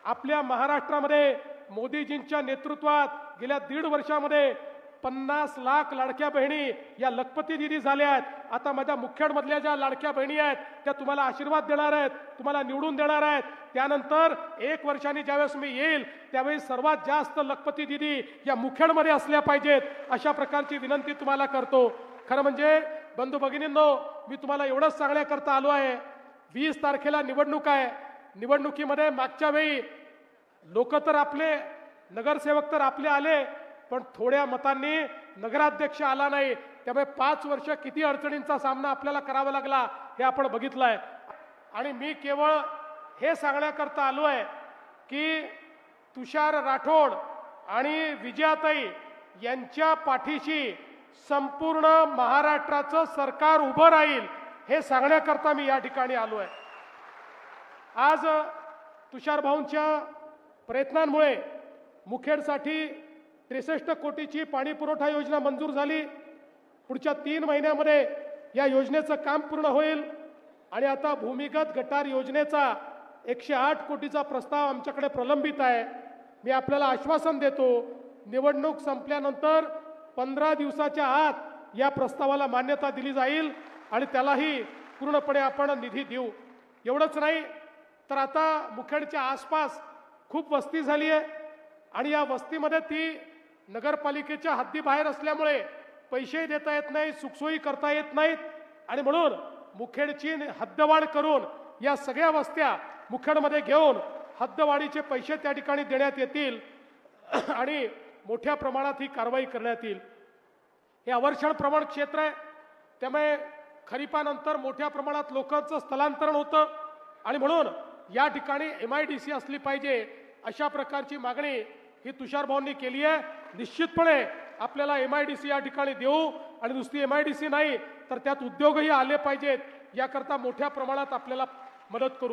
आपल्या महाराष्ट्रामध्ये मोदीजींच्या नेतृत्वात गेल्या 1.5 वर्षामध्ये 50 लाख लाडक्या बहिणी या लखपती दिदी झाल्या आहेत. आता माझ्या मुखेडमधल्या ज्या लाडक्या बहिणी आहेत त्या तुम्हाला आशीर्वाद देणार आहेत, तुम्हाला निवडून देणार आहेत. त्यानंतर 1 वर्षांनी ज्यावेळेस मी येईल त्यावेळी सर्वात जास्त लखपती दिदी या मुखेडमध्ये असल्या पाहिजेत, अशा प्रकारची विनंती तुम्हाला करतो. खरं म्हणजे बंधू भगिनींनो, मी तुम्हाला एवढंच सांगण्याकरता आलो आहे. 20 तारखेला निवडणूक आहे. निवडणुकीमध्ये मागच्या वेळी लोक तर आपले, नगरसेवक तर आपले आले, पण थोड्या मतांनी नगराध्यक्ष आला नाही. त्यामुळे 5 वर्ष किती अडचणींचा सामना आपल्याला करावा लागला हे आपण बघितलंय. आणि मी केवळ हे सांगण्याकरता आलो आहे की तुषार राठोड आणि विजयाताई यांच्या पाठीशी संपूर्ण महाराष्ट्राचं सरकार उभं राहील हे सांगण्याकरता मी या ठिकाणी आलो आहे. आज तुषार भाऊंच्या प्रयत्नांमुळे मुखेडसाठी 63 कोटीची पाणी पुरवठा योजना मंजूर झाली. पुढच्या 3 महिन्यामध्ये या योजनेचं काम पूर्ण होईल. आणि आता भूमिगत गटार योजनेचा 108 कोटीचा प्रस्ताव आमच्याकडे प्रलंबित आहे. मी आपल्याला आश्वासन देतो, निवडणूक संपल्यानंतर 15 दिवसाच्या आत या प्रस्तावाला मान्यता दिली जाईल आणि त्यालाही पूर्णपणे आपण निधी देऊ. एवढंच नाही तर आता मुखेडच्या आसपास खूप वस्ती झाली आहे आणि या वस्तीमध्ये ती नगरपालिकेच्या हद्दीबाहेर असल्यामुळे पैसे देता येत नाही, सुखसोयी करता येत नाहीत. आणि म्हणून मुखेडची हद्दवाढ करून या सगळ्या वस्त्या मुखेडमध्ये घेऊन हद्दवाढीचे पैसे त्या ठिकाणी देण्यात येतील आणि मोठ्या प्रमाणात ही कारवाई करण्यात येईल. हे अवर्षण प्रवण क्षेत्र आहे, त्यामुळे खरीपानंतर मोठ्या प्रमाणात लोकांचं स्थलांतरण होतं आणि म्हणून या ठिकाणी MIDC असली पाहिजे अशा प्रकारची मागणी ही तुषार भाऊंनी केली आहे. निश्चितपणे आपल्याला MIDC या ठिकाणी देऊ आणि नुसती MIDC नाही तर त्यात उद्योगही आले पाहिजेत, याकरता मोठ्या प्रमाणात आपल्याला मदत करू.